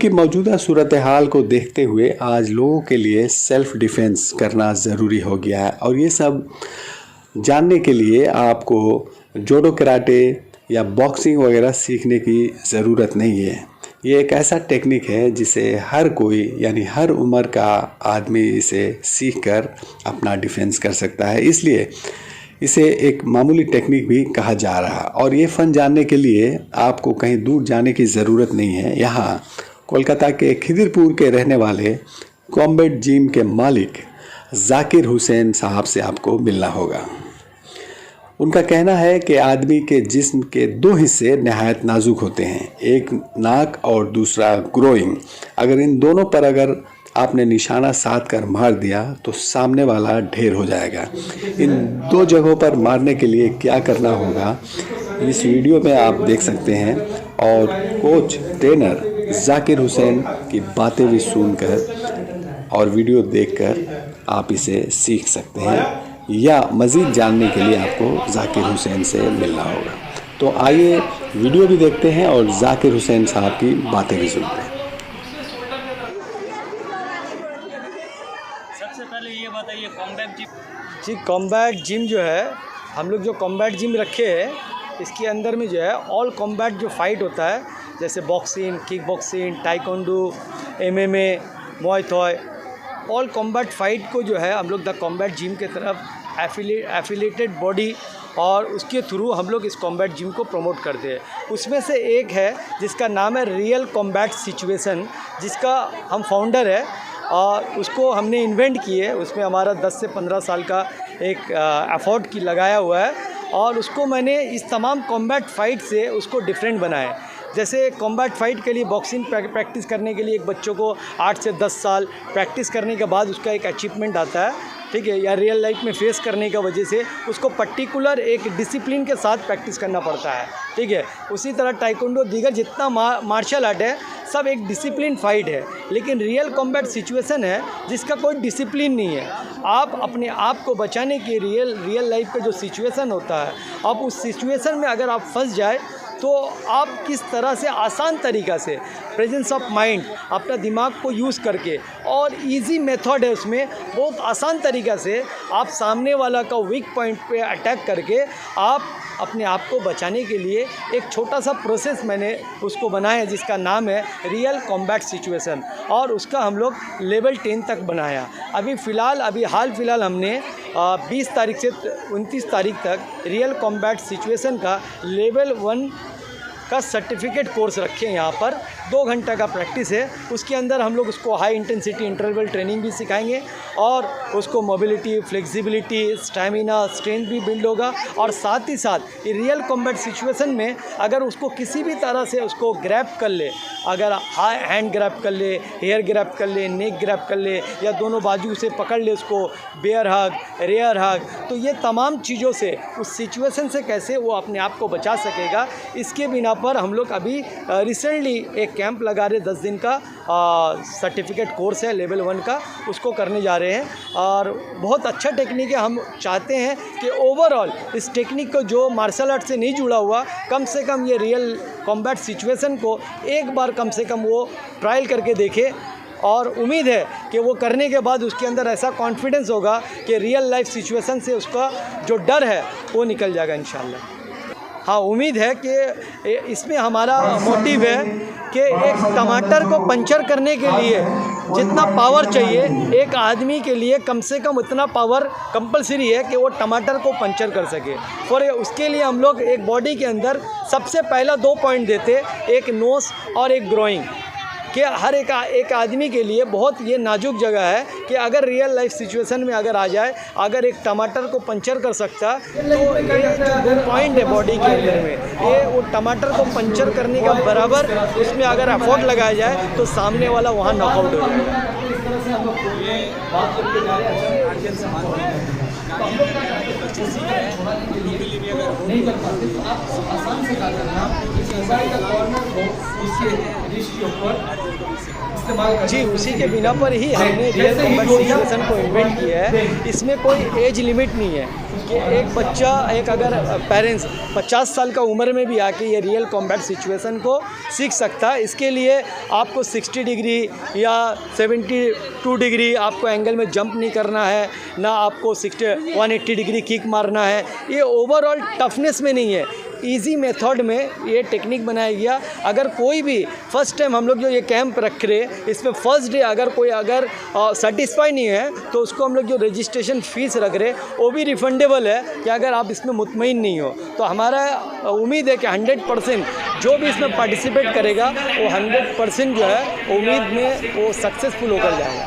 की मौजूदा सूरत हाल को देखते हुए आज लोगों के लिए सेल्फ डिफेंस करना ज़रूरी हो गया है और ये सब जानने के लिए आपको जूडो कराटे या बॉक्सिंग वगैरह सीखने की ज़रूरत नहीं है। ये एक ऐसा टेक्निक है जिसे हर कोई यानी हर उम्र का आदमी इसे सीखकर अपना डिफेंस कर सकता है, इसलिए इसे एक मामूली टेक्निक भी कहा जा रहा है। और ये फ़न जानने के लिए आपको कहीं दूर जाने की ज़रूरत नहीं है। यहाँ कोलकाता के खिदिरपुर के रहने वाले कॉम्बैट जिम के मालिक जाकिर हुसैन साहब से आपको मिलना होगा। उनका कहना है कि आदमी के जिस्म के दो हिस्से नहायत नाजुक होते हैं, एक नाक और दूसरा ग्रोइंग। अगर इन दोनों पर अगर आपने निशाना साध कर मार दिया तो सामने वाला ढेर हो जाएगा। इन दो जगहों पर मारने के लिए क्या करना होगा इस वीडियो में आप देख सकते हैं और कोच ट्रेनर जाकिर हुसैन की बातें भी सुनकर और वीडियो देखकर आप इसे सीख सकते हैं या मज़ीद जानने के लिए आपको जाकिर हुसैन से मिलना होगा। तो आइए वीडियो भी देखते हैं और जाकिर हुसैन साहब की बातें भी सुनते हैं। सबसे पहले ये बताइए कॉम्बैट जिम जी, कॉम्बैट जिम जो है, हम लोग जो कॉम्बैट जिम रखे हैं इसके अंदर में जो है ऑल कॉम्बैट जो फाइट होता है, जैसे boxing, kick boxing, taekwondo, MMA, Muay Thai, all combat fight को जो है हम लोग द कॉम्बैट जिम के तरफ एफिलेटेड बॉडी और उसके थ्रू हम लोग इस कॉम्बैट जिम को प्रमोट करते हैं। उसमें से एक है जिसका नाम है रियल कॉम्बैट सिचुएशन, जिसका हम फाउंडर है और उसको हमने इन्वेंट किए। उसमें हमारा 10 से 15 साल का एक एफर्ट की लगाया हुआ है और उसको मैंने इस तमाम कॉम्बैट फाइट से उसको डिफरेंट बनाया है। जैसे कॉम्बैट फाइट के लिए बॉक्सिंग प्रैक्टिस करने के लिए एक बच्चों को 8 से 10 साल प्रैक्टिस करने के बाद उसका एक अचीवमेंट आता है, ठीक है, या रियल लाइफ में फेस करने का वजह से उसको पर्टिकुलर एक डिसिप्लिन के साथ प्रैक्टिस करना पड़ता है, ठीक है। उसी तरह टाइकोंडो दीगर जितना मार्शल आर्ट है सब एक डिसिप्लिन फाइट है, लेकिन रियल कॉम्बैट सिचुएशन है जिसका कोई डिसिप्लिन नहीं है। आप अपने आप को बचाने के रियल लाइफ का जो सिचुएशन होता है, अब उस सिचुएशन में अगर आप फंस जाए तो आप किस तरह से आसान तरीक़ा से प्रेजेंस ऑफ माइंड अपना दिमाग को यूज़ करके और इजी मेथड है उसमें, बहुत आसान तरीक़ा से आप सामने वाला का वीक पॉइंट पे अटैक करके आप अपने आप को बचाने के लिए एक छोटा सा प्रोसेस मैंने उसको बनाया जिसका नाम है रियल कॉम्बैट सिचुएशन और उसका हम लोग लेवल 10 तक बनाया। अभी हाल फिलहाल हमने 20 तारीख से 29 तारीख तक रियल कॉम्बैट सिचुएशन का लेवल 1 का सर्टिफिकेट कोर्स रखे हैं। यहाँ पर 2 घंटा का प्रैक्टिस है, उसके अंदर हम लोग उसको हाई इंटेंसिटी इंटरवल ट्रेनिंग भी सिखाएंगे और उसको मोबिलिटी, फ्लेक्सिबिलिटी, स्टैमिना, स्ट्रेंथ भी बिल्ड होगा। और साथ ही साथ ये रियल कॉम्बैट सिचुएशन में अगर उसको किसी भी तरह से उसको ग्रैब कर ले, अगर हैंड ग्रैब कर ले, हेयर ग्रैब कर ले, नेक ग्रैब कर ले या दोनों बाजू से पकड़ ले उसको, बेयर हग, रेयर हग, तो ये तमाम चीज़ों से उस सिचुएशन से कैसे वो अपने आप को बचा सकेगा, इसके बिना पर हम लोग अभी रिसेंटली एक कैंप लगा रहे 10 दिन का सर्टिफिकेट कोर्स है लेवल 1 का, उसको करने जा रहे हैं और बहुत अच्छा टेक्निक है। हम चाहते हैं कि ओवरऑल इस टेक्निक को जो मार्शल आर्ट से नहीं जुड़ा हुआ, कम से कम ये रियल कॉम्बैट सिचुएशन को एक बार कम से कम वो ट्रायल करके देखे और उम्मीद है कि वो करने के बाद उसके अंदर ऐसा कॉन्फिडेंस होगा कि रियल लाइफ सिचुएशन से उसका जो डर है वो निकल जाएगा इंशाल्लाह। हाँ, उम्मीद है कि इसमें हमारा मोटिव है कि एक टमाटर को पंचर करने के लिए जितना पावर चाहिए एक आदमी के लिए कम से कम उतना पावर कंपलसरी है कि वो टमाटर को पंचर कर सके। और उसके लिए हम लोग एक बॉडी के अंदर सबसे पहला 2 पॉइंट देते, एक नोस और एक ग्रोइंग, कि हर एक आदमी के लिए बहुत ये नाजुक जगह है कि अगर रियल लाइफ सिचुएशन में अगर आ जाए, अगर एक टमाटर को पंचर कर सकता तो ये जो 2 पॉइंट है बॉडी के अंदर में, ये वो टमाटर को पंचर करने का बराबर उसमें अगर एफर्ट लगाया जाए तो सामने वाला वहाँ नॉकआउट हो जाएगा। जी, उसी के बिना पर ही हमने रियल कॉम्बैट सिचुएशन को इन्वेंट किया है। इसमें कोई एज लिमिट नहीं है कि एक बच्चा एक अगर पेरेंट्स 50 साल का उम्र में भी आके ये रियल कॉम्बैट सिचुएशन को सीख सकता है। इसके लिए आपको 60 डिग्री या 72 डिग्री आपको एंगल में जंप नहीं करना है, ना आपको 180 डिग्री किक मारना है। ये ओवरऑल टफनेस में नहीं है, इजी मेथड में ये टेक्निक बनाया गया। अगर कोई भी फर्स्ट टाइम हम लोग जो ये कैंप रख रहे इसमें फर्स्ट डे अगर कोई सेटिस्फाई नहीं है तो उसको हम लोग जो रजिस्ट्रेशन फ़ीस रख रहे वो भी रिफंडेबल है कि अगर आप इसमें मुतमईन नहीं हो। तो हमारा उम्मीद है कि 100% जो भी इसमें पार्टिसिपेट करेगा वो 100% जो है उम्मीद में वो सक्सेसफुल होकर जाएगा।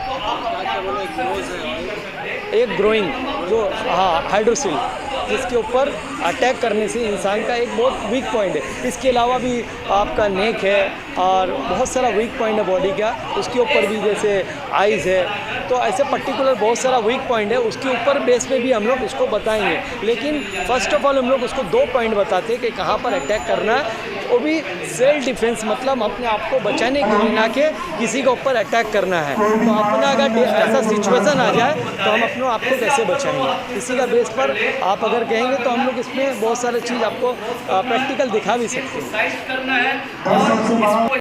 एक ग्रोइंग जो हाइड्रोसिल जिसके ऊपर अटैक करने से इंसान का एक बहुत वीक पॉइंट है। इसके अलावा भी आपका नेक है और बहुत सारा वीक पॉइंट है बॉडी का, उसके ऊपर भी जैसे आइज़ है, तो ऐसे पर्टिकुलर बहुत सारा वीक पॉइंट है। उसके ऊपर बेस पे भी हम लोग उसको बताएंगे, लेकिन फर्स्ट ऑफ ऑल हम लोग उसको 2 पॉइंट बताते हैं कि कहाँ पर अटैक करना है, वो भी सेल्फ डिफेंस, मतलब अपने आप को बचाने के लिए, ना कि किसी के ऊपर अटैक करना है। तो अपना अगर ऐसा सिचुएशन आ जाए तो हम अपने आप को कैसे बचाएंगे, इसी का बेस पर आप अगर कहेंगे तो हम लोग इसमें बहुत सारी चीज़ आपको प्रैक्टिकल दिखा भी सकते हैं।